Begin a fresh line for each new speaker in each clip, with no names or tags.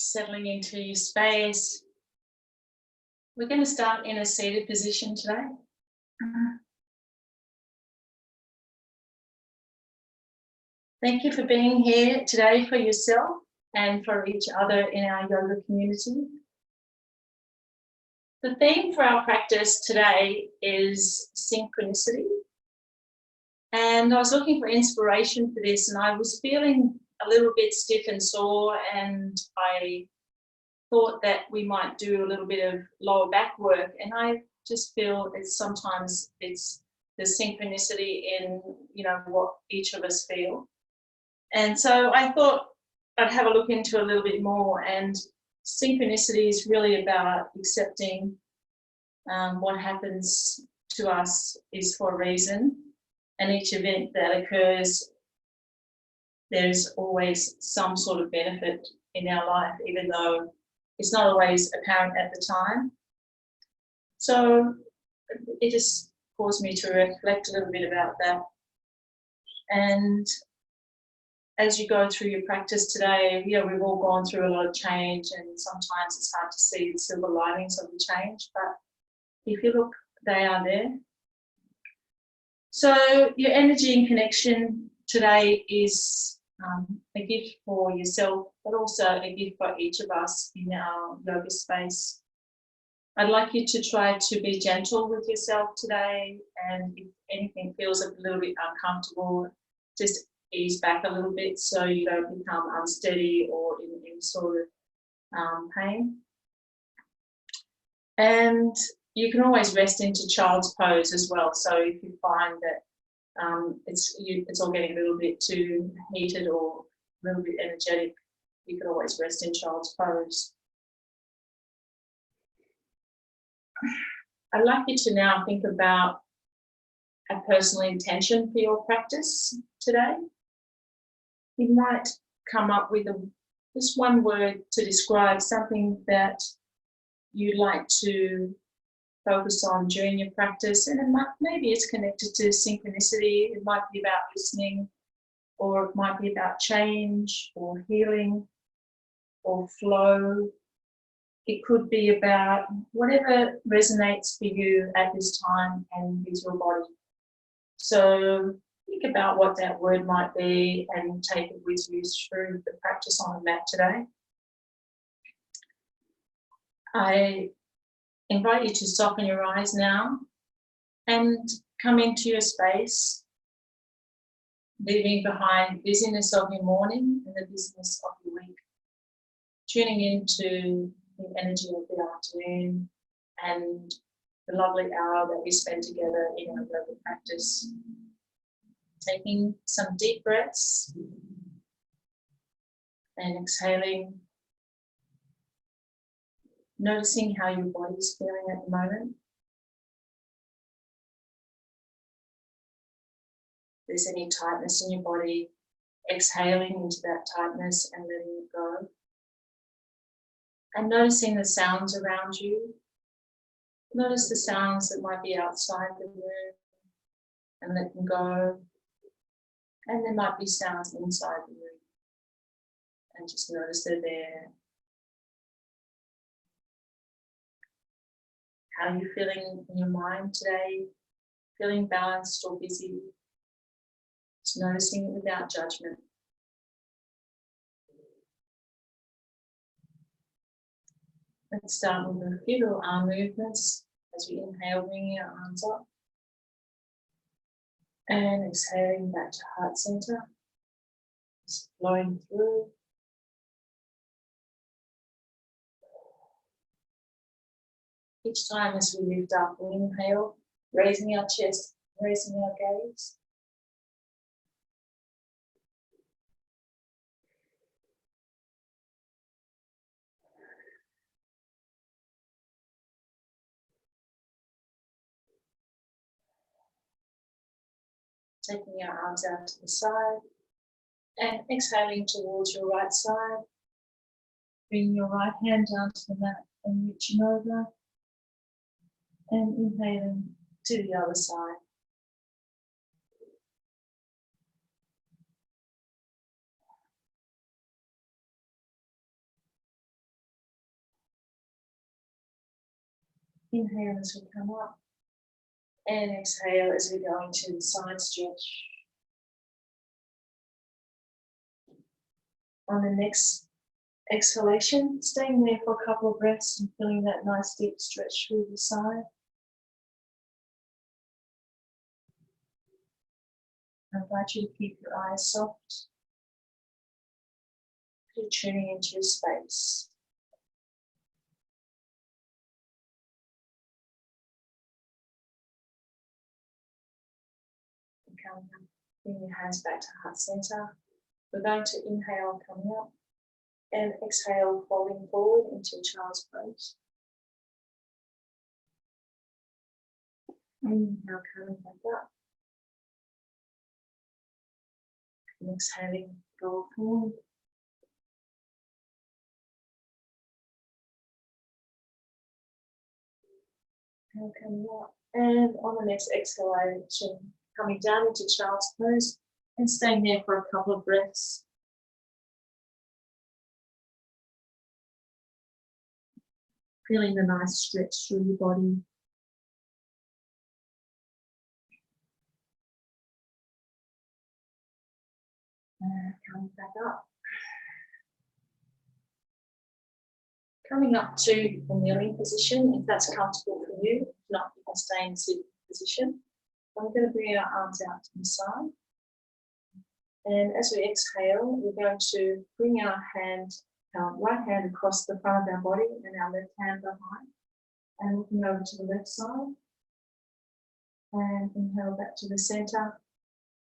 Settling into your space. We're going to start in a seated position today. Thank you for being here today for yourself and for each other in our yoga community. The theme for our practice today is synchronicity. And I was looking for inspiration for this, and I was feeling a little bit stiff and sore, and I thought that we might do a little bit of lower back work, and I just feel that sometimes it's the synchronicity in what each of us feel. And so I thought I'd have a look into a little bit more, and synchronicity is really about accepting what happens to us is for a reason, and each event that occurs, there's always some sort of benefit in our life, even though it's not always apparent at the time. So it just caused me to reflect a little bit about that. And as you go through your practice today, we've all gone through a lot of change, and sometimes it's hard to see the silver linings of the change, but if you look, they are there. So your energy and connection today is a gift for yourself, but also a gift for each of us in our yoga space. I'd like you to try to be gentle with yourself today, and if anything feels a little bit uncomfortable, just ease back a little bit so you don't become unsteady or in any sort of pain. And you can always rest into child's pose as well. So if you find that it's all getting a little bit too heated or a little bit energetic, you can always rest in child's pose. I'd like you to now think about a personal intention for your practice today. You might come up with just one word to describe something that you'd like to focus on during your practice, and maybe it's connected to synchronicity. It might be about listening, or it might be about change or healing or flow. It could be about whatever resonates for you at this time and with your body. So think about what that word might be and take it with you through the practice on the mat today. I invite you to soften your eyes now and come into your space, leaving behind busyness of your morning and the busyness of your week, tuning into the energy of the afternoon and the lovely hour that we spend together in our yoga practice. Taking some deep breaths and exhaling. Noticing how your body is feeling at the moment. If there's any tightness in your body, exhaling into that tightness and letting it go. And noticing the sounds around you. Notice the sounds that might be outside the room and let them go. And there might be sounds inside the room. And just notice they're there. How are you feeling in your mind today? Feeling balanced or busy? Just noticing it without judgment. Let's start with a few little arm movements as we inhale, bringing our arms up. And exhaling back to heart center. Just flowing through. Each time as we lift up, we inhale, raising our chest, raising our gaze. Taking our arms out to the side and exhaling towards your right side. Bringing your right hand down to the mat and reaching over. And inhaling to the other side. Inhale as we come up. And exhale as we go into the side stretch. On the next exhalation, staying there for a couple of breaths and feeling that nice deep stretch through the side. I invite you to keep your eyes soft. You're tuning into your space. Bring your hands back to heart center. We're going to inhale coming up and exhale folding forward into child's pose. Inhale coming back up. And exhaling, go forward. Inhale coming up. And on the next exhalation, coming down into child's pose and staying there for a couple of breaths. Feeling the nice stretch through your body. And coming back up. Coming up to the kneeling position, if that's comfortable for you. If not, you can stay in the seated position. I'm going to bring our arms out to the side. And as we exhale, we're going to bring our right hand across the front of our body and our left hand behind. And looking over to the left side. And inhale back to the center.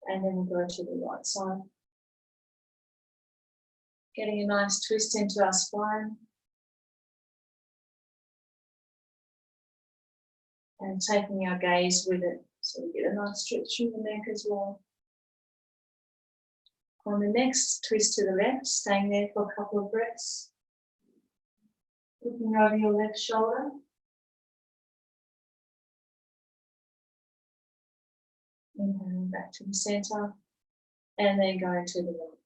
And then we'll go to the right side. Getting a nice twist into our spine. And taking our gaze with it. So we get a nice stretch through the neck as well. On the next twist to the left, staying there for a couple of breaths. Looking over your left shoulder. Inhaling back to the center. And then going to the right.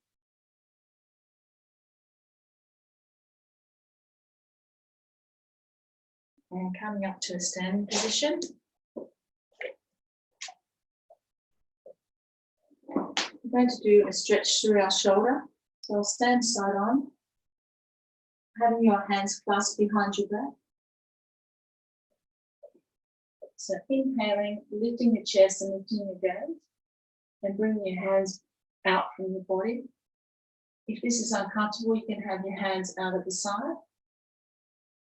And coming up to a standing position. We're going to do a stretch through our shoulder. So I'll stand side on, having your hands clasped behind your back. So inhaling, lifting the chest and lifting your gaze, and bringing your hands out from your body. If this is uncomfortable, you can have your hands out at the side.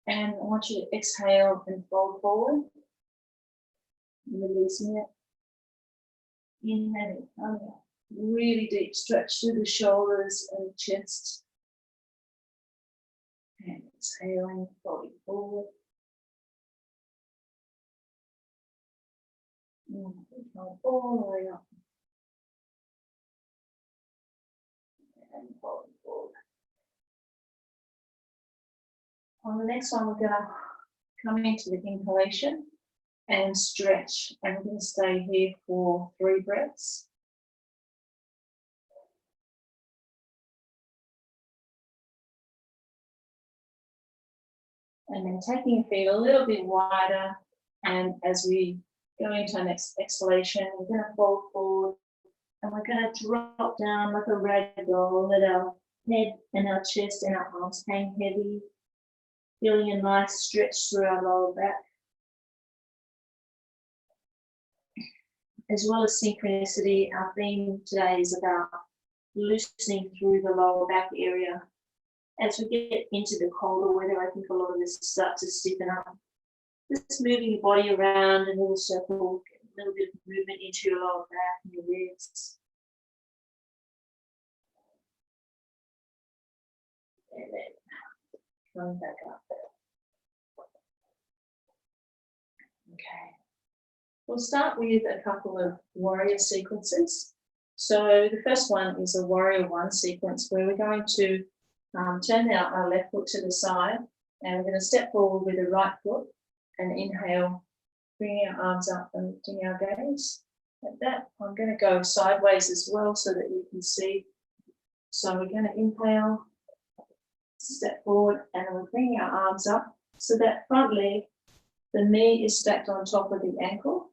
And I want you to exhale and fold forward, releasing it. Inhaling, coming up. Really deep stretch through the shoulders and the chest. And exhaling, folding forward. And all the way up. And folding forward. On the next one, we're going to come into the inhalation and stretch. And we're going to stay here for 3 breaths. And then taking your feet a little bit wider, and as we go into our next exhalation, we're going to fold forward, and we're going to drop down like a rag doll. Let our head and our chest and our arms hang heavy, feeling a nice stretch through our lower back. As well as synchronicity, our theme today is about loosening through the lower back area. As we get into the colder weather, I think a lot of this starts to stiffen up. Just moving your body around in a little circle, a little bit of movement into your lower back and your ribs. And then coming back up. Okay. We'll start with a couple of warrior sequences. So the first one is a warrior 1 sequence where we're going to turn our left foot to the side, and we're going to step forward with the right foot and inhale, bringing our arms up and lifting our gaze. Like that, I'm going to go sideways as well so that you can see. So we're going to inhale, step forward, and we're bringing our arms up so that front leg The knee is stacked on top of the ankle.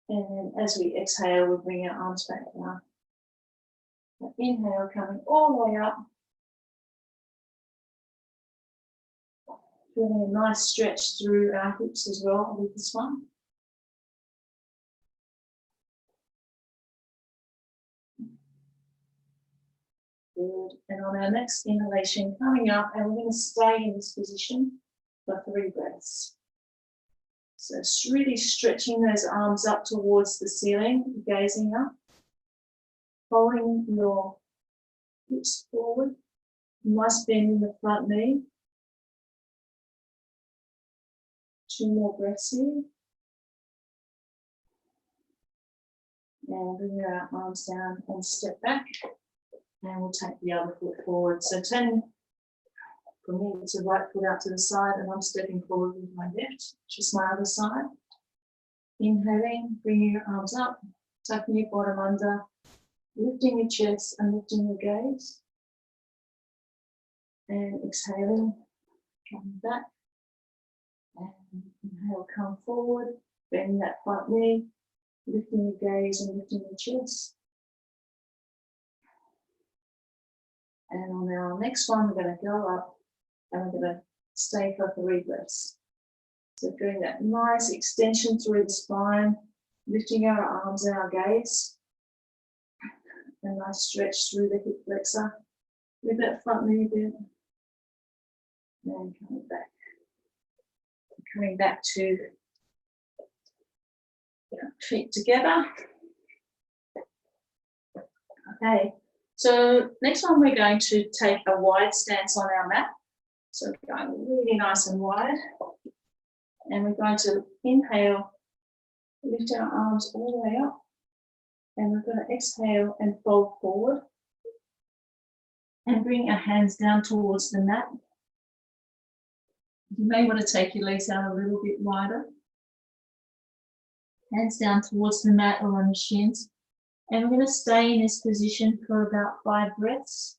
And then as we exhale, we bring our arms back down. Inhale, coming all the way up. Feeling a nice stretch through our hips as well with this one. Good. And on our next inhalation, coming up, and we're going to stay in this position for 3 breaths. So it's really stretching those arms up towards the ceiling, gazing up, holding your hips forward. Nice bend in the front knee. 2 more breaths here. And bring our arms down and step back. And we'll take the other foot forward. So turning from me, it's the right foot out to the side, and I'm stepping forward with my left, just my other side. Inhaling, bringing your arms up, tucking your bottom under, lifting your chest and lifting your gaze. And exhaling, coming back. And inhale, come forward, bend that front knee, lifting your gaze and lifting your chest. And on our next one, we're going to go up and we're going to stay for 3 breaths. So doing that nice extension through the spine, lifting our arms and our gaze. A nice stretch through the hip flexor with that front knee bent. And coming back. Coming back to feet together. Okay, so next one we're going to take a wide stance on our mat. So we're going really nice and wide. And we're going to inhale, lift our arms all the way up. And we're going to exhale and fold forward. And bring our hands down towards the mat. You may want to take your legs out a little bit wider. Hands down towards the mat or on your shins. And we're going to stay in this position for about 5 breaths.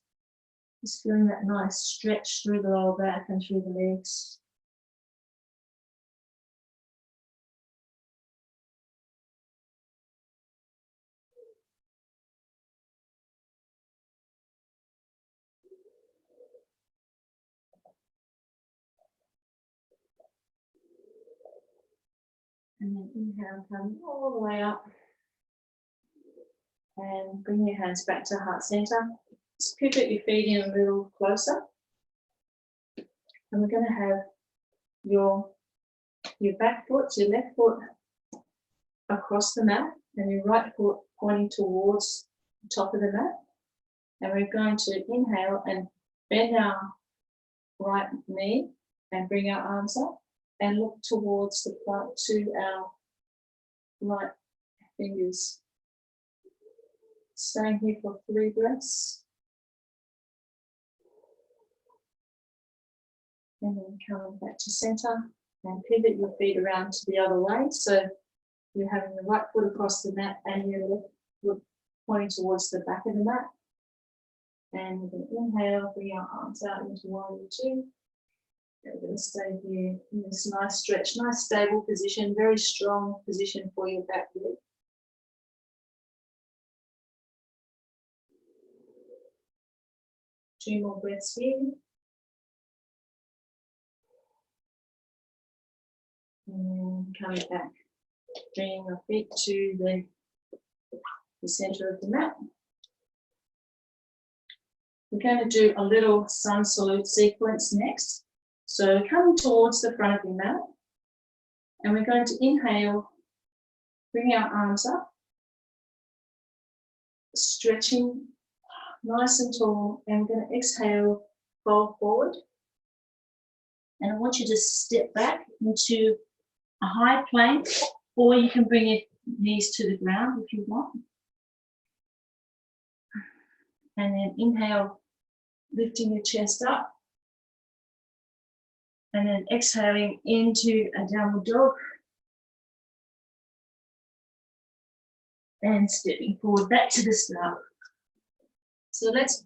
Just feeling that nice stretch through the lower back and through the legs. And then inhale, come all the way up. And bring your hands back to heart center. Just pivot your feet in a little closer. And we're going to have your back foot, your left foot across the mat, and your right foot pointing towards the top of the mat. And we're going to inhale and bend our right knee and bring our arms up and look towards the front to our right fingers. Staying here for 3 breaths. And then coming back to center and pivot your feet around to the other way. So you're having the right foot across the mat and your left foot pointing towards the back of the mat. And we're going to inhale, bring our arms out into 1 and 2. We're going to stay here in this nice stretch, nice stable position, very strong position for your back leg. Two more breaths here. And coming back, bringing your feet to the center of the mat. We're going to do a little sun salute sequence next. So coming towards the front of your mat, and we're going to inhale, bring our arms up, stretching nice and tall, and we're going to exhale, fold forward. And I want you to step back into a high plank, or you can bring your knees to the ground if you want. And then inhale, lifting your chest up. And then exhaling into a downward dog. And stepping forward back to the start. So let's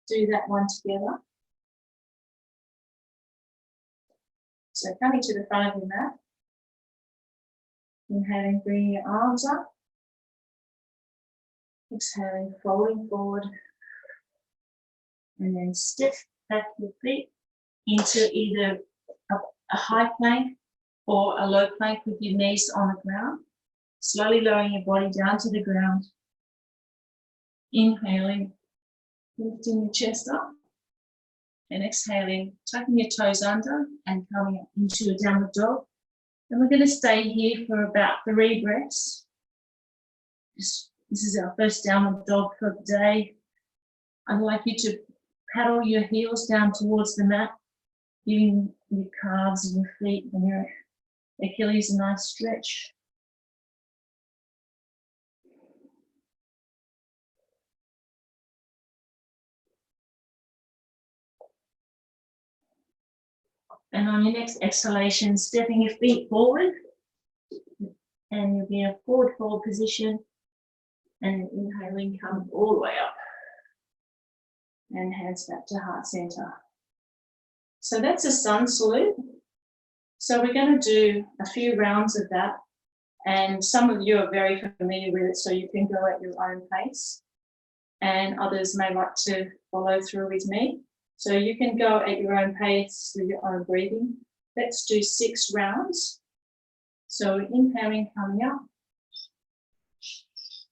do that one together. So coming to the front of your mat, inhaling, bringing your arms up, exhaling, folding forward, and then step back your feet into either a high plank or a low plank with your knees on the ground. Slowly lowering your body down to the ground. Inhaling, lifting your chest up, and exhaling, tucking your toes under and coming up into a downward dog. And we're going to stay here for about 3 breaths. This is our first downward dog for the day. I'd like you to paddle your heels down towards the mat, giving your calves and your feet and your Achilles a nice stretch. And on your next exhalation, stepping your feet forward, and you'll be in a forward fold position, and inhaling, come all the way up, and hands back to heart center. So that's a sun salute. So we're going to do a few rounds of that, and some of you are very familiar with it, so you can go at your own pace, and others may like to follow through with me. So you can go at your own pace with your own breathing. Let's do 6 rounds. So inhaling, coming up,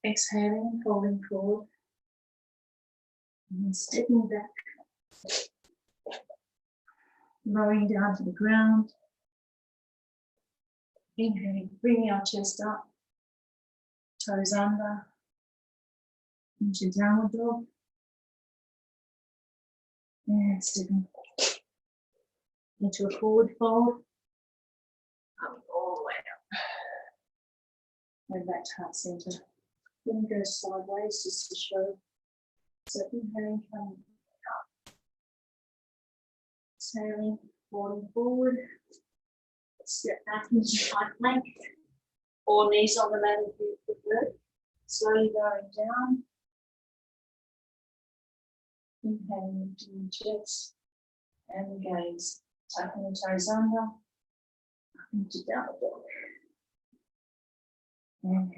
exhaling, folding forward, and then stepping back, lowering down to the ground. Inhaling, bringing our chest up, toes under, into downward dog. And stepping into a forward fold. Coming all the way up. And back to heart center. Then go sideways just to show. So inhaling, coming up. Exhaling, falling forward. Step back into high plank. Or knees on the mat if you prefer. Slowly going down. Inhaling into your chest and the gaze, tucking the toes under, up into downward dog. And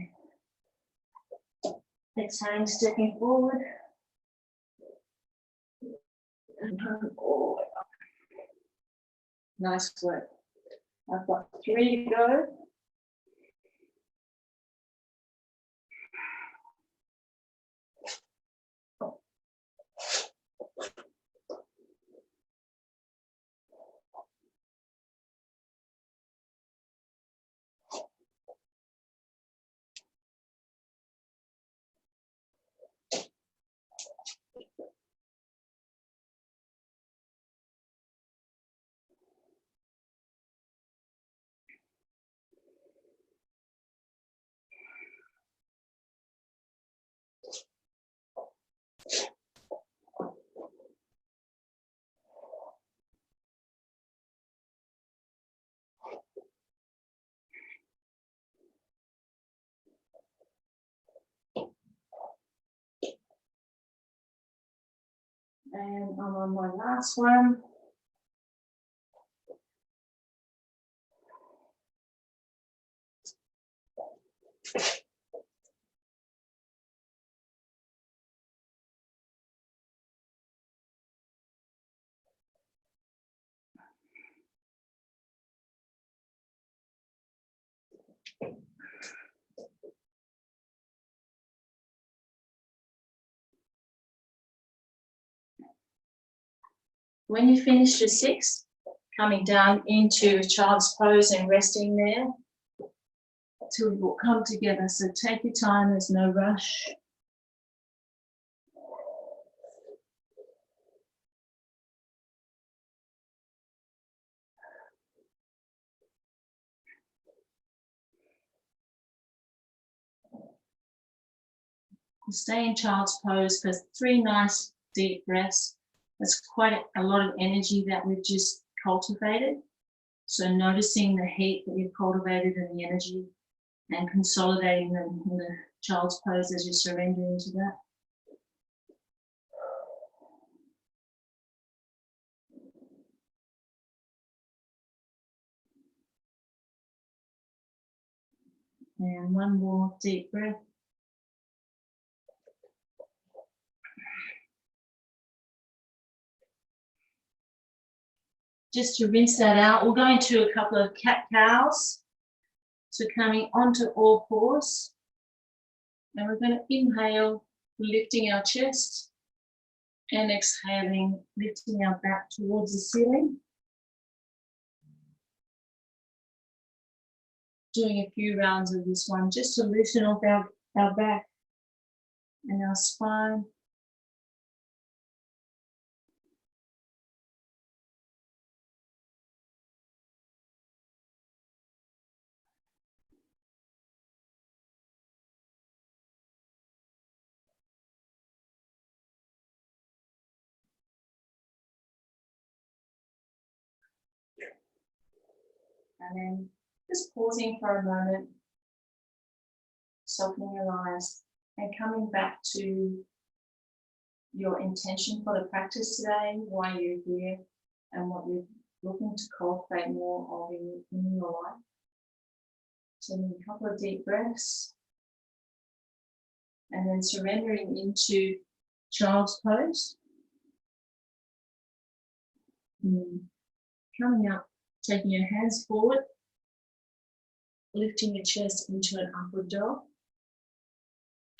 exhaling, stepping forward, and coming all the way up. Nice work. I've got 3 to go. And I'm on my last one. When you finish your 6, coming down into child's pose and resting there till we'll come together. So take your time, there's no rush. We'll stay in child's pose for 3 nice deep breaths. That's quite a lot of energy that we've just cultivated. So noticing the heat that you've cultivated and the energy, and consolidating them in the child's pose as you surrender into that. And one more deep breath. Just to rinse that out, we're going to a couple of cat-cows. So coming onto all fours. And we're going to inhale, lifting our chest. And exhaling, lifting our back towards the ceiling. Doing a few rounds of this one just to loosen off our back and our spine. And then just pausing for a moment, softening your eyes and coming back to your intention for the practice today, why you're here and what you're looking to cultivate more of in your life. So a couple of deep breaths and then surrendering into child's pose. Coming up, taking your hands forward, lifting your chest into an upward dog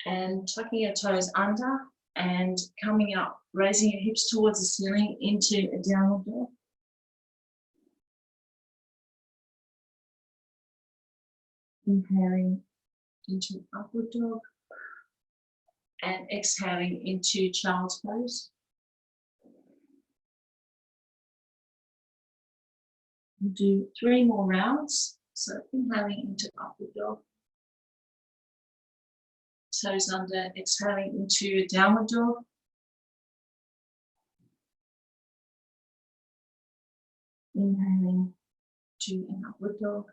and tucking your toes under and coming up, raising your hips towards the ceiling into a downward dog. Inhaling into an upward dog and exhaling into child's pose. We'll do 3 more rounds. So inhaling into upward dog. Toes under, exhaling into downward dog. Inhaling to an upward dog.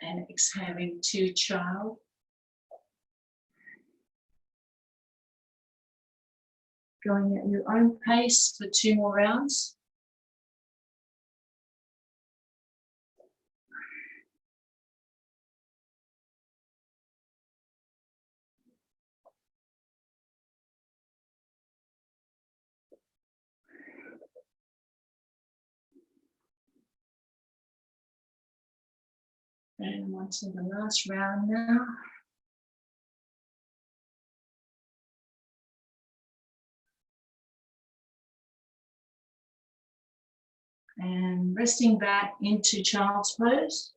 And exhaling to child. Going at your own pace for 2 more rounds. And on to the last round now. And resting back into child's pose.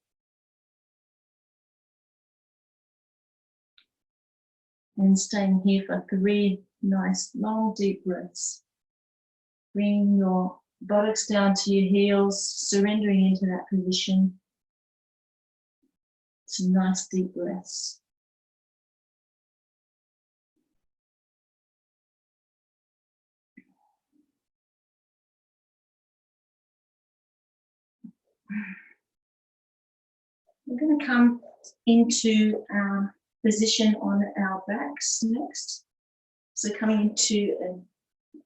And staying here for 3 nice long deep breaths. Bringing your buttocks down to your heels, surrendering into that position. Some nice deep breaths. We're going to come into our position on our backs next. So coming into a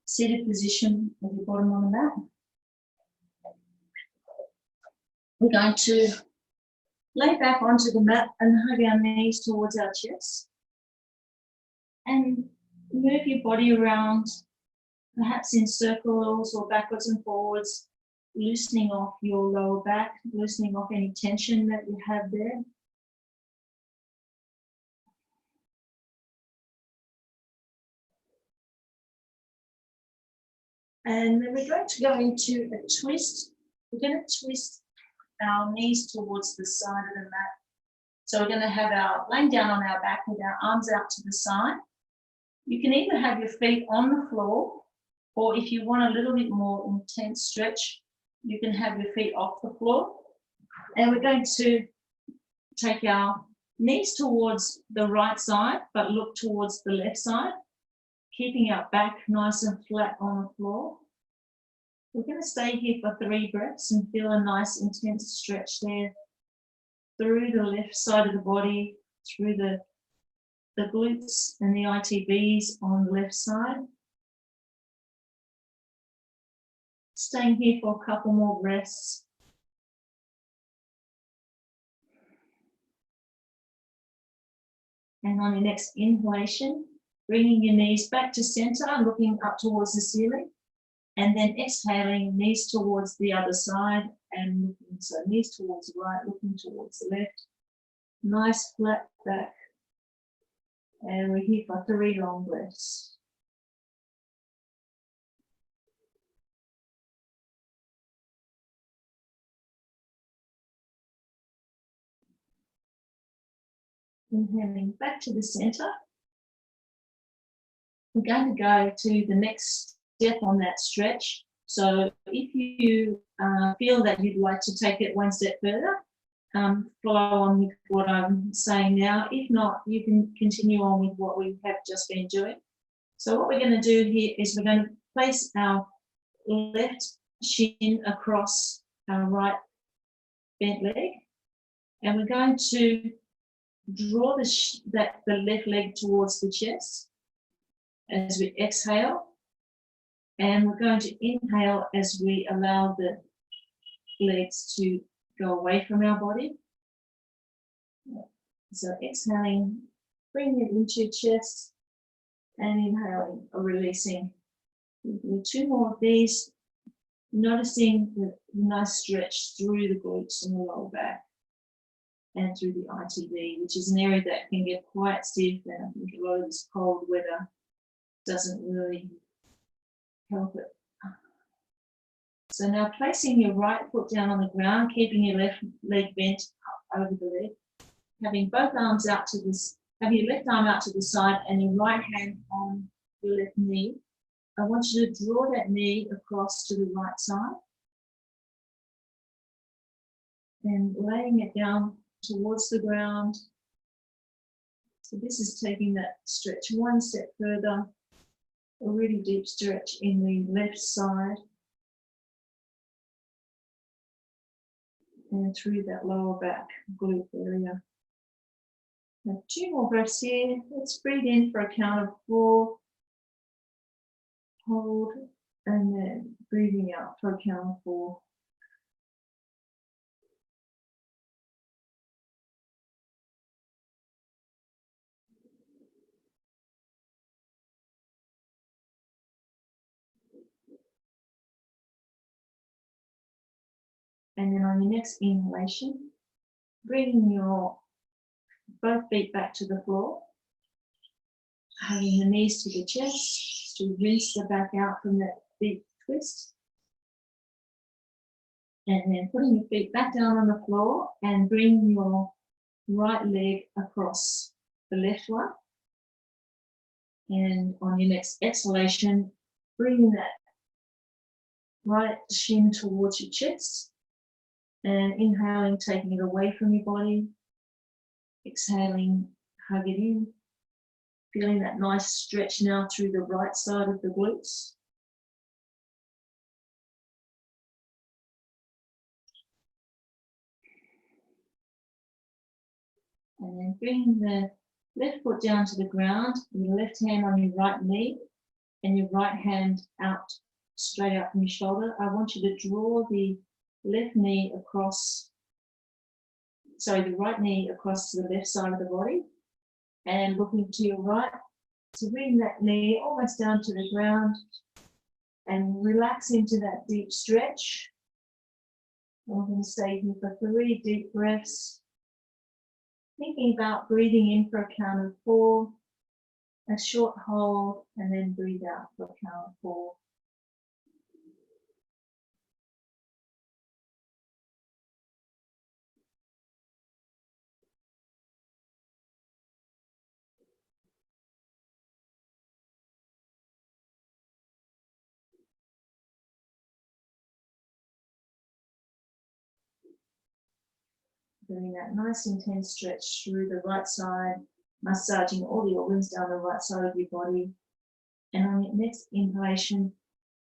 seated position with your bottom on the mat. We're going to lay back onto the mat and hug our knees towards our chest. And move your body around, perhaps in circles or backwards and forwards, loosening off your lower back, loosening off any tension that you have there. And then we're going to go into a twist. We're going to twist our knees towards the side of the mat. So we're going to have our laying down on our back with our arms out to the side. You can either have your feet on the floor, or if you want a little bit more intense stretch, you can have your feet off the floor. And we're going to take our knees towards the right side, but look towards the left side, keeping our back nice and flat on the floor. We're going to stay here for 3 breaths and feel a nice intense stretch there through the left side of the body, through the glutes and the ITBs on the left side. Staying here for a couple more breaths. And on your next inhalation, bringing your knees back to center, looking up towards the ceiling. And then exhaling, knees towards the other side and looking, so knees towards the right, looking towards the left. Nice flat back. And we're here for 3 long breaths. Inhaling back to the center. We're going to go to the next step on that stretch. So if you feel that you'd like to take it one step further, follow on with what I'm saying now. If not, you can continue on with what we have just been doing. So what we're going to do here is we're going to place our left shin across our right bent leg, and we're going to draw the left leg towards the chest as we exhale, and we're going to inhale as we allow the legs to go away from our body. So exhaling, bringing it into your chest, and inhaling or releasing. We'll do 2 more of these, noticing the nice stretch through the glutes and the lower back and through the ITV, which is an area that can get quite stiff, and I think a lot of this cold weather doesn't really help it. So now placing your right foot down on the ground, keeping your left leg bent up over the leg, having both arms out to this, have your left arm out to the side and your right hand on your left knee. I want you to draw that knee across to the right side and laying it down towards the ground. So this is taking that stretch one step further, a really deep stretch in the left side and through that lower back glute area. Now 2 more breaths here. Let's breathe in for a count of 4. Hold, and then breathing out for a count of 4. And then on your next inhalation, bringing your both feet back to the floor, hugging the knees to the chest to rinse the back out from that deep twist. And then putting your feet back down on the floor and bring your right leg across the left one. And on your next exhalation, bring that right shin towards your chest. And inhaling, taking it away from your body. Exhaling, hug it in. Feeling that nice stretch now through the right side of the glutes. And then bring the left foot down to the ground, your left hand on your right knee, and your right hand out, straight out from your shoulder. I want you to draw the left knee across, the right knee across to the left side of the body, and looking to your right. So bring that knee almost down to the ground and relax into that deep stretch. We're going to stay here for 3 deep breaths. Thinking about breathing in for a count of 4, a short hold, and then breathe out for a count of 4. Doing that nice intense stretch through the right side, massaging all the organs down the right side of your body. And on your next inhalation,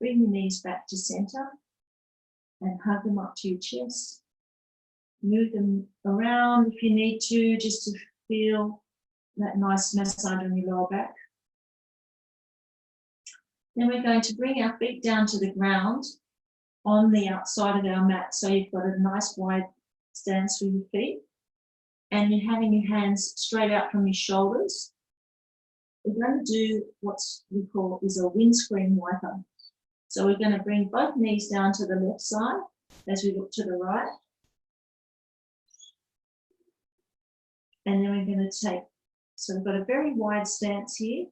bring your knees back to center and hug them up to your chest. Move them around if you need to, just to feel that nice massage on your lower back. Then we're going to bring our feet down to the ground on the outside of our mat. So you've got a nice wide stance with your feet. and you're having your hands straight out from your shoulders. We're going to do what we call is a windscreen wiper. So we're going to bring both knees down to the left side as we look to the right. And then we're going to take, so we've got a very wide stance here.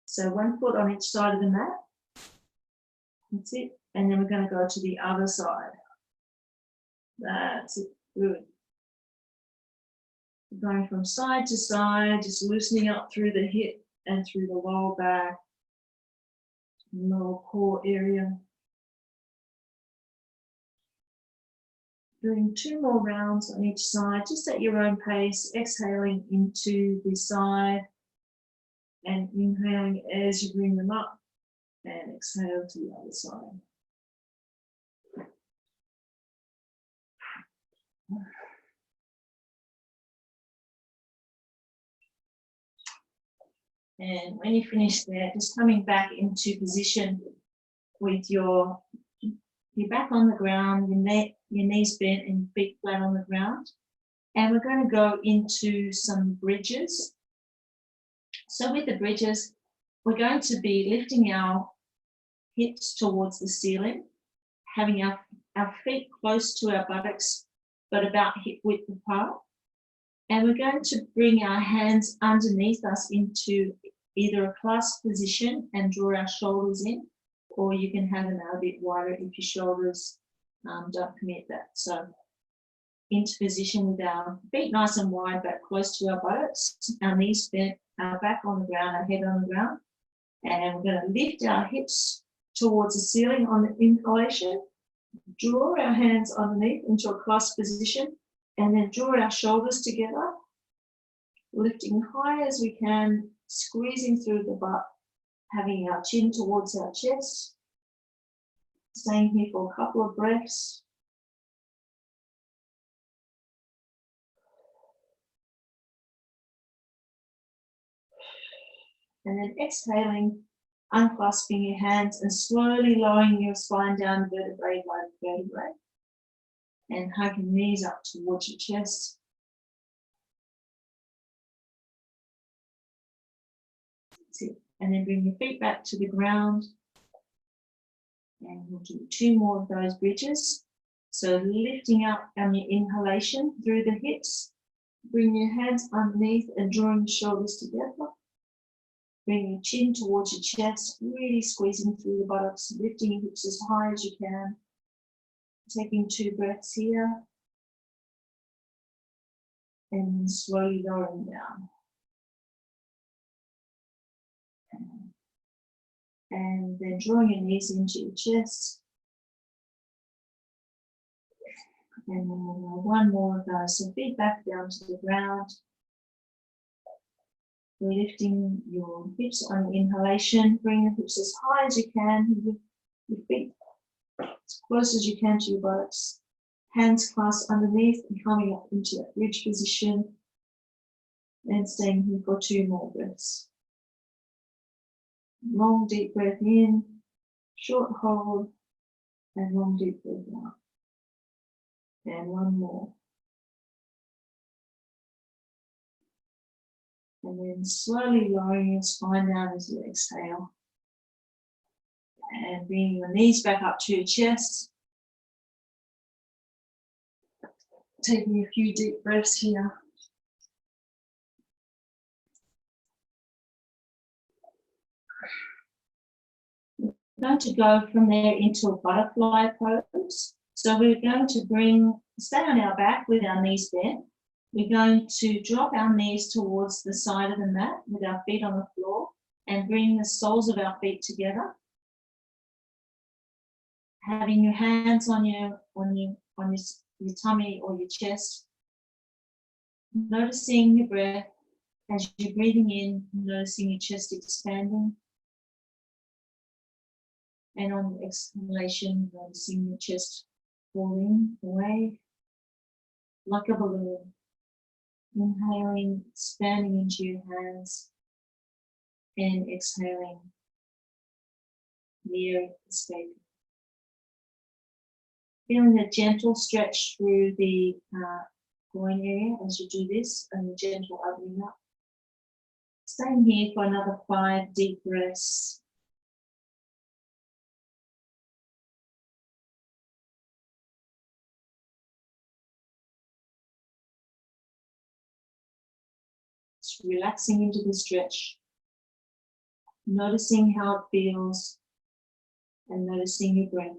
So 1 foot on each side of the mat. That's it. And then we're going to go to the other side. That's it. Good. Going from side to side, just loosening up through the hip and through the lower back, lower core area. Doing 2 more rounds on each side, just at your own pace, exhaling into the side and inhaling as you bring them up and exhale to the other side. And when you finish there, just coming back into position with your back on the ground, your knees bent and your feet flat on the ground. And we're going to go into some bridges. So with the bridges, we're going to be lifting our hips towards the ceiling, having our feet close to our buttocks, but about hip width apart. And we're going to bring our hands underneath us into either a clasped position and draw our shoulders in, or you can have them out a bit wider if your shoulders don't permit that. So into position with our feet nice and wide, but close to our buttocks, our knees bent, our back on the ground, our head on the ground. And we're going to lift our hips towards the ceiling on the inhalation, draw our hands underneath into a clasped position, and then draw our shoulders together, lifting high as we can, squeezing through the butt, having our chin towards our chest. Staying here for a couple of breaths. And then exhaling, unclasping your hands and slowly lowering your spine down vertebrae by vertebrae. And hug your knees up towards your chest. That's it. And then bring your feet back to the ground. And we'll do 2 more of those bridges. So lifting up on your inhalation through the hips. Bring your hands underneath and drawing the shoulders together. Bring your chin towards your chest, really squeezing through the buttocks, lifting your hips as high as you can. Taking 2 breaths here. And then slowly lowering down. And then drawing your knees into your chest. And then we'll do 1 more of those. So feet back down to the ground. Lifting your hips on the inhalation. Bring the hips as high as you can. Your feet as close as you can to your buttocks. Hands clasped underneath and coming up into that bridge position. And staying here for 2 more breaths. Long deep breath in, short hold, and long deep breath out. And 1 more. And then slowly lowering your spine down as you exhale. And bringing your knees back up to your chest. Taking a few deep breaths here. We're going to go from there into a butterfly pose. So we're going to stay on our back with our knees bent. We're going to drop our knees towards the side of the mat with our feet on the floor and bring the soles of our feet together. Having your hands on your tummy or your chest. Noticing your breath as you're breathing in, noticing your chest expanding. And on the exhalation, noticing your chest falling away like a balloon. Inhaling, expanding into your hands, and exhaling, the air escaping. Feeling a gentle stretch through the groin area as you do this, and a gentle opening up. Staying here for another 5 deep breaths. Just relaxing into the stretch, noticing how it feels, and noticing your breath.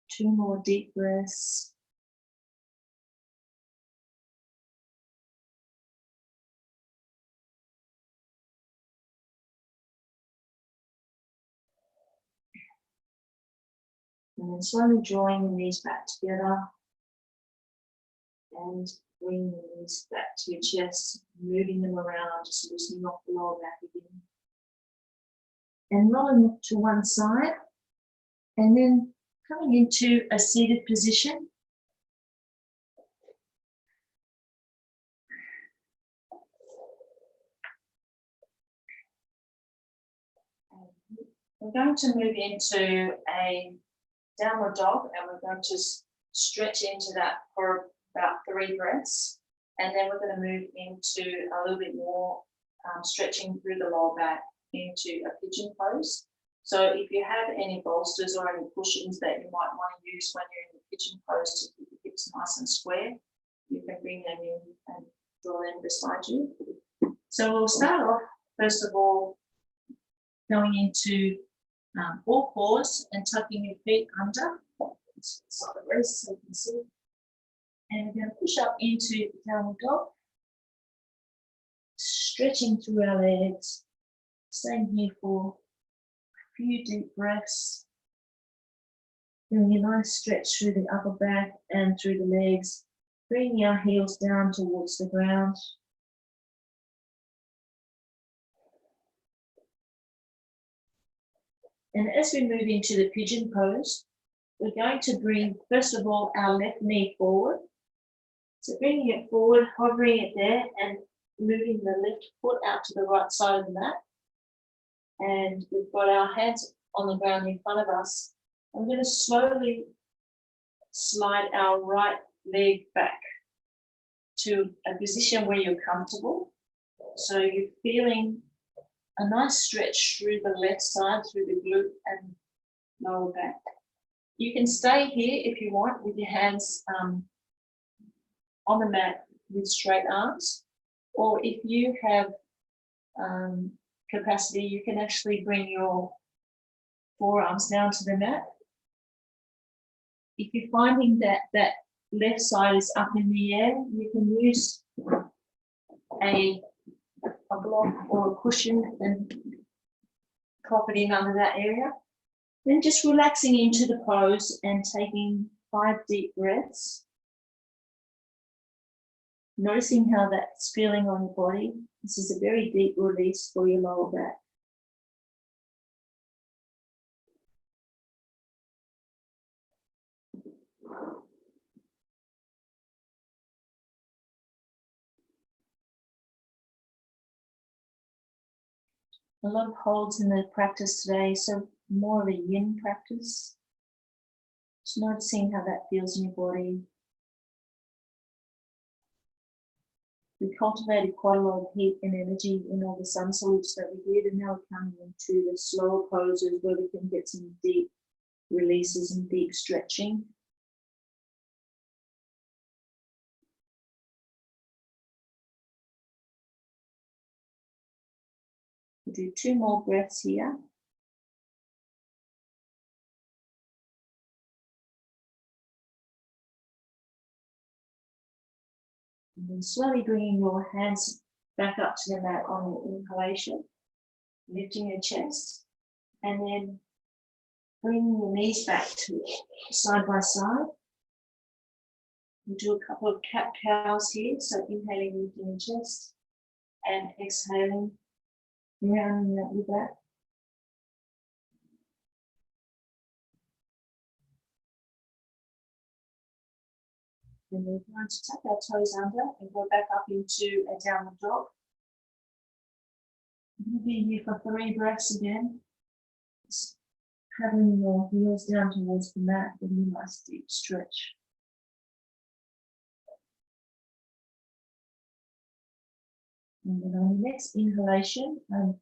Two more deep breaths. And then slowly drawing the knees back together and bringing the knees back to your chest, moving them around, just loosening off the lower back again. And rolling to one side, and then coming into a seated position. We're going to move into a downward dog, and we're going to stretch into that for about 3 breaths, and then we're going to move into a little bit more stretching through the lower back into a pigeon pose. So if you have any bolsters or any cushions that you might want to use when you're in the pigeon pose to keep your hips nice and square, you can bring them in and draw them beside you. So we'll start off, first of all, going into all fours and tucking your feet under, sideways so you can see. And we're going to push up into downward dog, stretching through our legs, staying here for a few deep breaths, doing a nice stretch through the upper back and through the legs, bringing our heels down towards the ground. And as we move into the pigeon pose, we're going to bring, first of all, our left knee forward. So bringing it forward, hovering it there, and moving the left foot out to the right side of the mat. And we've got our hands on the ground in front of us. I'm going to slowly slide our right leg back to a position where you're comfortable. So you're feeling a nice stretch through the left side, through the glute and lower back. You can stay here if you want with your hands on the mat with straight arms, or if you have capacity, you can actually bring your forearms down to the mat. If you're finding that that left side is up in the air, you can use a block or a cushion and prop it in under that area. Then just relaxing into the pose and taking 5 deep breaths. Noticing how that's feeling on your body. This is a very deep release for your lower back. A lot of holds in the practice today, so more of a yin practice. Just noticing how that feels in your body. We cultivated quite a lot of heat and energy in all the sun salutes that we did, and now we're coming into the slower poses where we can get some deep releases and deep stretching. We'll do 2 more breaths here. And then slowly bringing your hands back up to the mat on your inhalation, lifting your chest, and then bringing your knees back to side by side. We'll do a couple of cat cows here, so inhaling, lifting your chest, and exhaling, rounding out your back. Then we're going to tuck our toes under and go back up into a downward dog. We'll be here for 3 breaths again. Just having your heels down towards the mat, giving you a nice deep stretch. And then on the next inhalation, I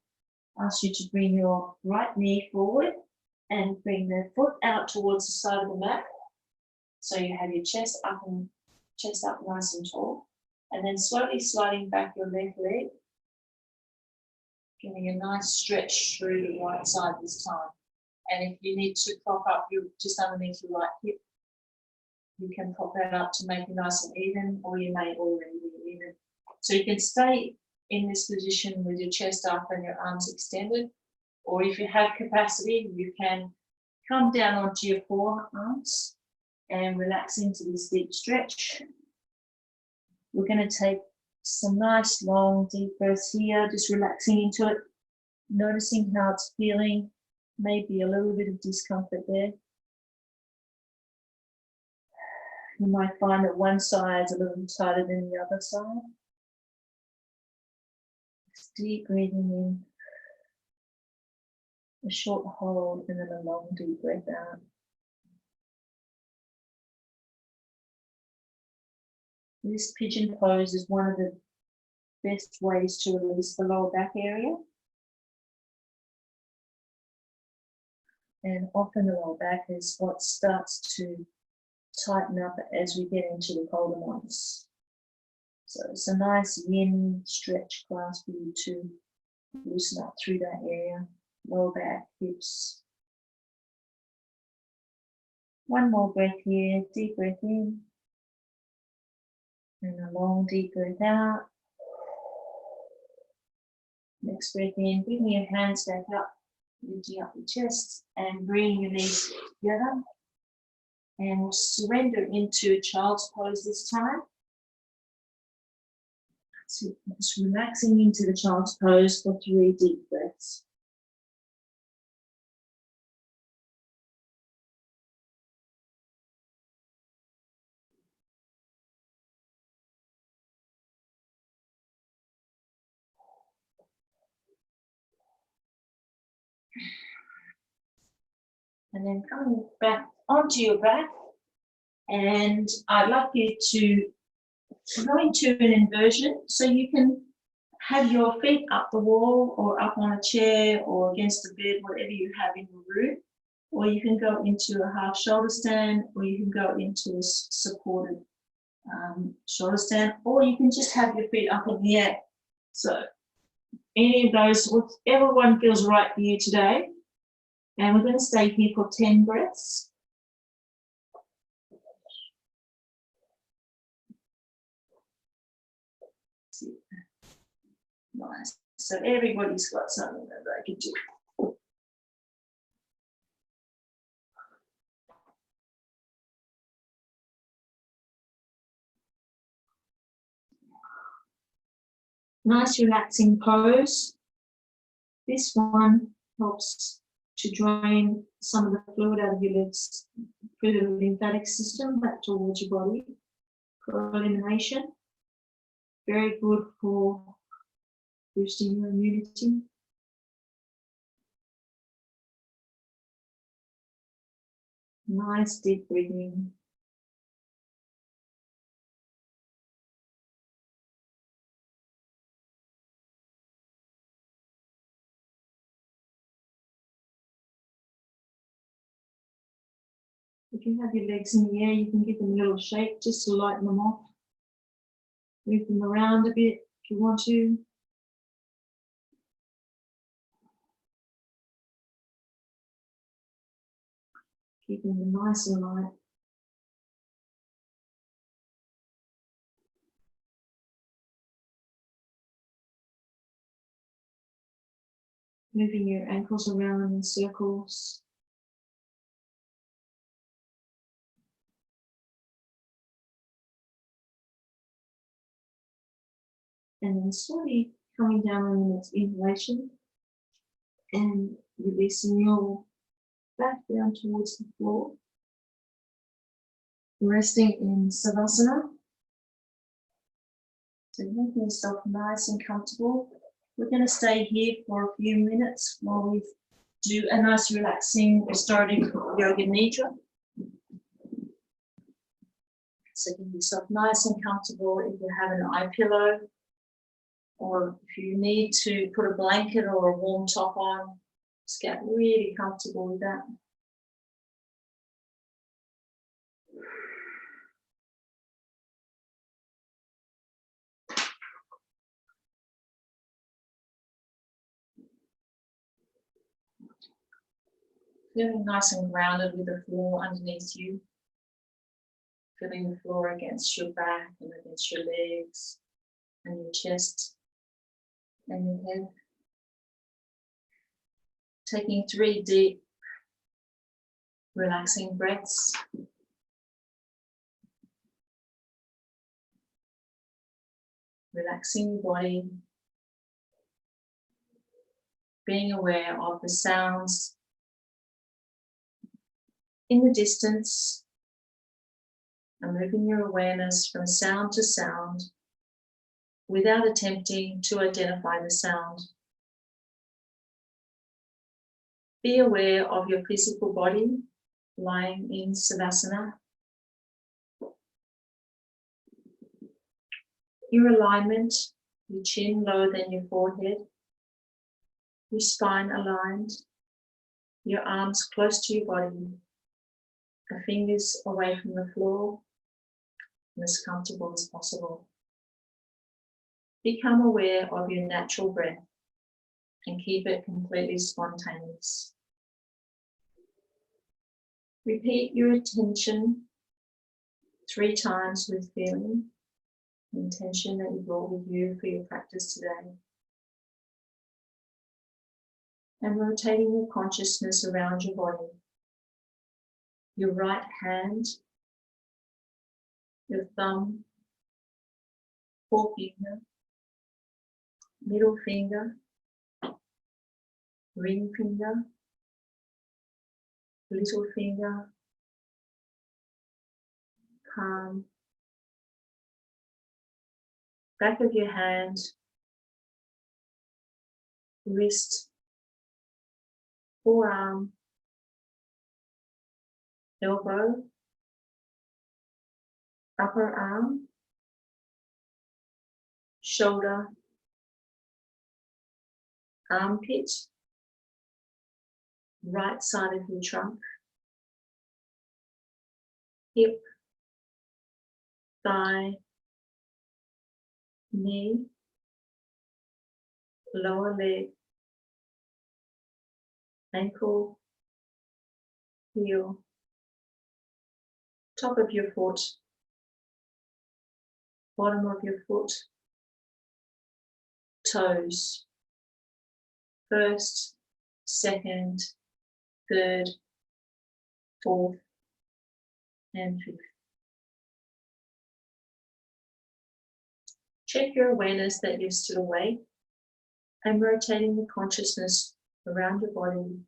ask you to bring your right knee forward and bring the foot out towards the side of the mat. So you have your chest up nice and tall. And then slowly sliding back your left leg, giving a nice stretch through the right side this time. And if you need to prop up just underneath your right hip, you can prop that up to make it nice and even, or you may already be even. So you can stay in this position with your chest up and your arms extended, or if you have capacity, you can come down onto your forearms and relax into this deep stretch. We're going to take some nice long deep breaths here, just relaxing into it, noticing how it's feeling, maybe a little bit of discomfort there. You might find that one side is a little tighter than the other side. Just deep breathing in, a short hold, and then a long deep breath out. This pigeon pose is one of the best ways to release the lower back area. And often the lower back is what starts to tighten up as we get into the colder months. So it's a nice yin stretch class for you to loosen up through that area, lower back, hips. One more breath here, deep breath in. And a long deep breath out. Next breath in, bring your hands back up, lifting up your chest and bring your knees together. And we'll surrender into child's pose this time. So just relaxing into the child's pose for 3 deep breaths. And then coming back onto your back, and I'd like you to go into an inversion, so you can have your feet up the wall or up on a chair or against the bed, whatever you have in your room, or you can go into a half shoulder stand, or you can go into a supported shoulder stand, or you can just have your feet up in the air. So any of those, whatever one feels right for you today. And we're going to stay here for 10 breaths. Nice. So everybody's got something that they can do. Nice relaxing pose. This one helps to drain some of the fluid out of your legs through the lymphatic system back towards your body for elimination. Very good for boosting your immunity. Nice deep breathing. If you have your legs in the air, you can give them a little shake just to lighten them off. Move them around a bit if you want to. Keeping them nice and light. Moving your ankles around in circles. And then slowly coming down on the next inhalation and releasing your back down towards the floor. resting in Savasana. So making yourself nice and comfortable. We're going to stay here for a few minutes while we do a nice relaxing restorative yoga nidra. So get yourself nice and comfortable. If you have an eye pillow, or if you need to put a blanket or a warm top on, just get really comfortable with that. Feeling nice and grounded with the floor underneath you. Feeling the floor against your back and against your legs and your chest and your head. Taking 3 deep, relaxing breaths. Relaxing your body. Being aware of the sounds in the distance and moving your awareness from sound to sound without attempting to identify the sound. Be aware of your physical body lying in Savasana. Your alignment, your chin lower than your forehead, your spine aligned, your arms close to your body, the fingers away from the floor, and as comfortable as possible. Become aware of your natural breath and keep it completely spontaneous. Repeat your attention 3 times with feeling, the intention that you brought with you for your practice today. And rotating your consciousness around your body. Your right hand, your thumb, forefinger, middle finger, ring finger, little finger, palm, back of your hand, wrist, forearm, elbow, upper arm, shoulder, armpit, right side of your trunk, hip, thigh, knee, lower leg, ankle, heel, top of your foot, bottom of your foot, toes, first, second, third, fourth, and fifth. Check your awareness that you're still awake and rotating the consciousness around your body.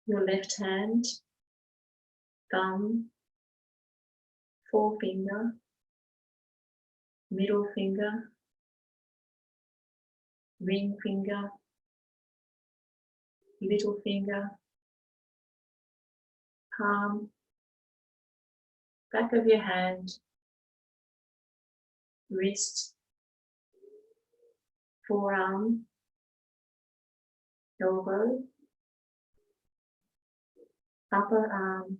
Your left hand, thumb, forefinger, middle finger, ring finger, little finger, palm, back of your hand, wrist, forearm, elbow, upper arm,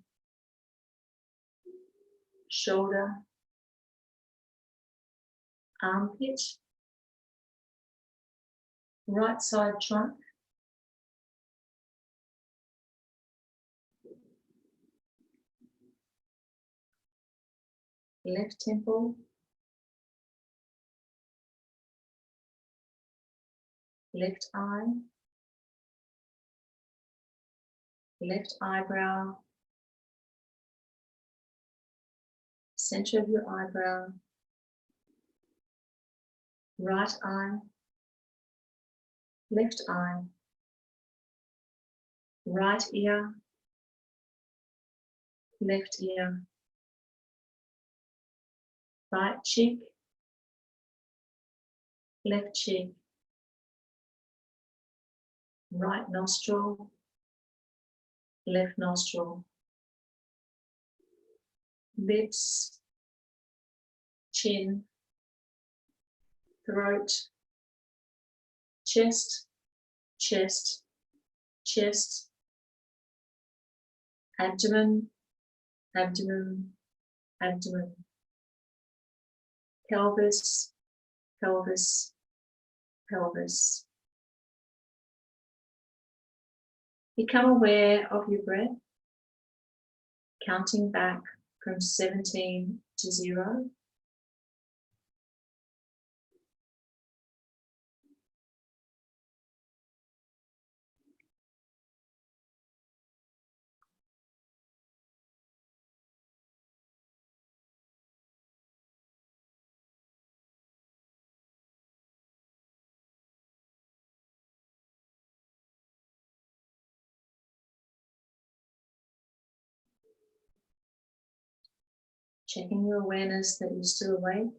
shoulder, armpit, right side trunk, left temple, left eye, left eyebrow, center of your eyebrow, right eye, left eye, right ear, left ear, right cheek, left cheek, right nostril, left nostril, lips, chin, throat, chest, chest, chest, abdomen, abdomen, abdomen, pelvis, pelvis, pelvis. Become aware of your breath, counting back from 17 to 0. Checking your awareness that you're still awake.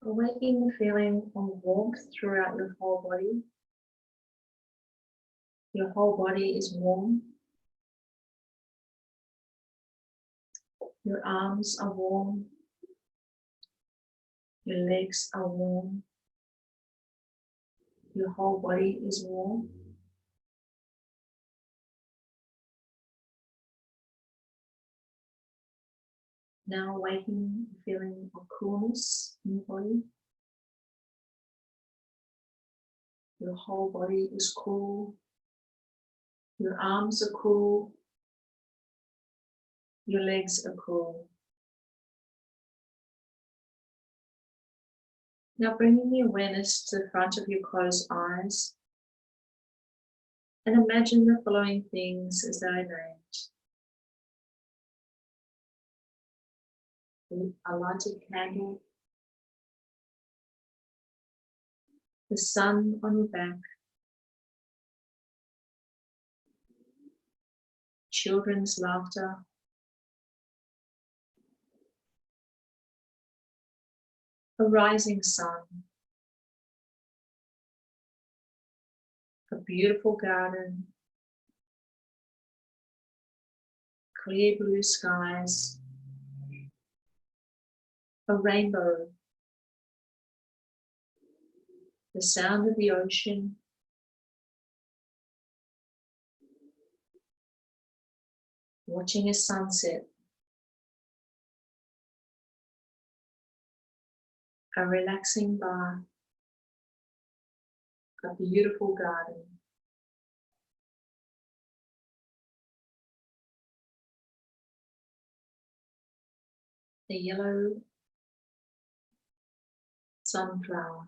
Awakening the feeling of warmth throughout your whole body. Your whole body is warm. Your arms are warm. Your legs are warm. Your whole body is warm. Now awakening the feeling of coolness in your body. Your whole body is cool. Your arms are cool. Your legs are cool. Now bringing the awareness to the front of your closed eyes and imagine the following things as they are named. A lighted candle, the sun on your back, children's laughter, a rising sun, a beautiful garden, clear blue skies, a rainbow, the sound of the ocean, watching a sunset, a relaxing bath, a beautiful garden. A yellow sunflower.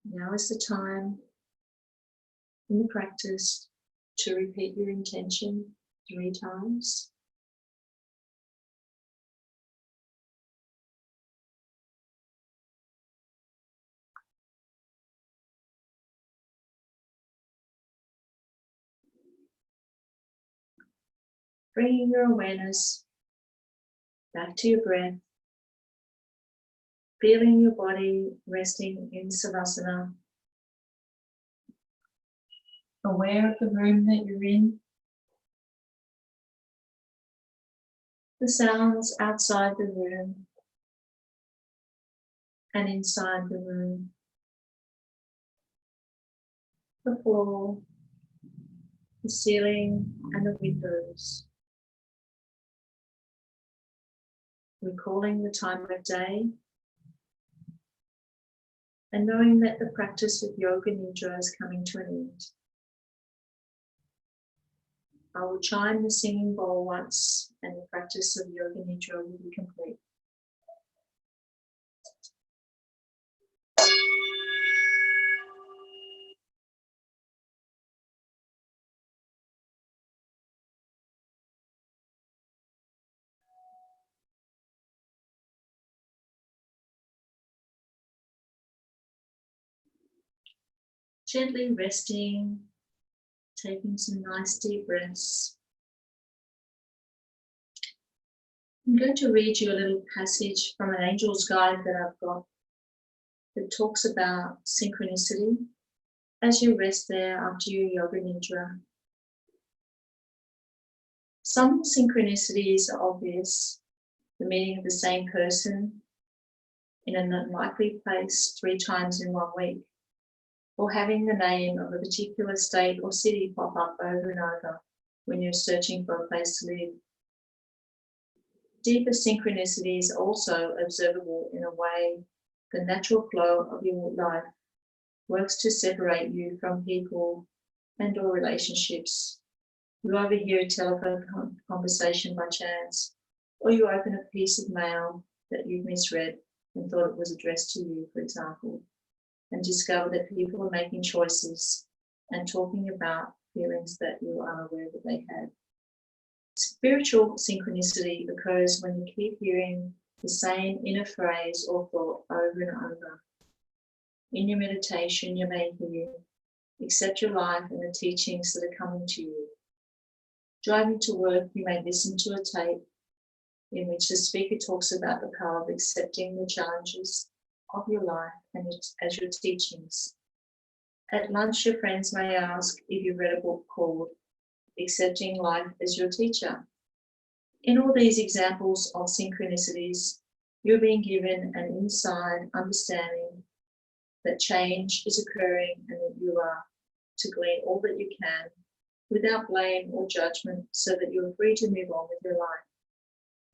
Now is the time in the practice to repeat your intention 3 times. Bringing your awareness back to your breath, feeling your body resting in Savasana, aware of the room that you're in, the sounds outside the room and inside the room, the floor, the ceiling and the windows. Recalling the time of day and knowing that the practice of Yoga Nidra is coming to an end. I will chime the singing bowl once and the practice of Yoga Nidra will be complete. Gently resting, taking some nice deep breaths. I'm going to read you a little passage from an angel's guide that I've got that talks about synchronicity as you rest there after your Yoga Nidra. Some synchronicities are obvious, the meeting of the same person in an unlikely place 3 times in 1 week, or having the name of a particular state or city pop up over and over when you're searching for a place to live. Deeper synchronicities are also observable in a way the natural flow of your life works to separate you from people and or relationships. You overhear a telephone conversation by chance, or you open a piece of mail that you've misread and thought it was addressed to you, for example, and discover that people are making choices and talking about feelings that you are unaware that they had. Spiritual synchronicity occurs when you keep hearing the same inner phrase or thought over and over. In your meditation, you may hear, accept your life and the teachings that are coming to you. Driving to work, you may listen to a tape in which the speaker talks about the power of accepting the challenges of your life and as your teachings. At lunch, your friends may ask if you've read a book called Accepting Life as Your Teacher. In all these examples of synchronicities, you're being given an inside understanding that change is occurring and that you are to glean all that you can without blame or judgment so that you're free to move on with your life.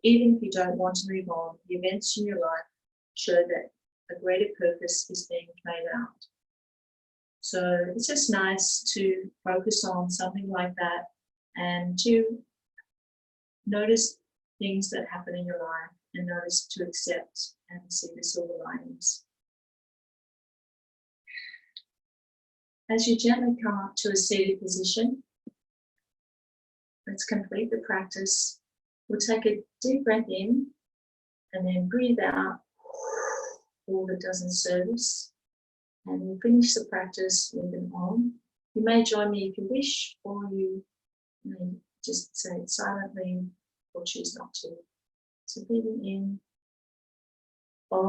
Even if you don't want to move on, the events in your life show that a greater purpose is being played out. So it's just nice to focus on something like that and to notice things that happen in your life and notice to accept and see the silver linings. As you gently come up to a seated position, let's complete the practice. We'll take a deep breath in and then breathe out all that doesn't serve us. And we'll finish the practice with an Om. You may join me if you wish, or you may just say it silently or choose not to. So breathing in, Om.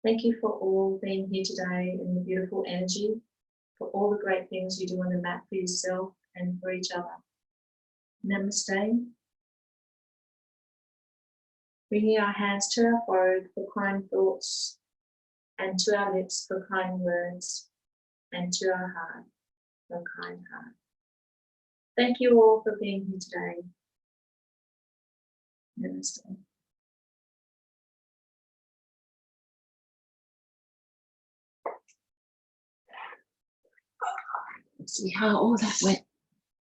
Thank you for all being here today and the beautiful energy, for all the great things you do on the mat for yourself and for each other. Namaste. Bringing our hands to our forehead for kind thoughts, and to our lips for kind words, and to our heart for kind heart. Thank you all for being here today. Namaste. See how all that went.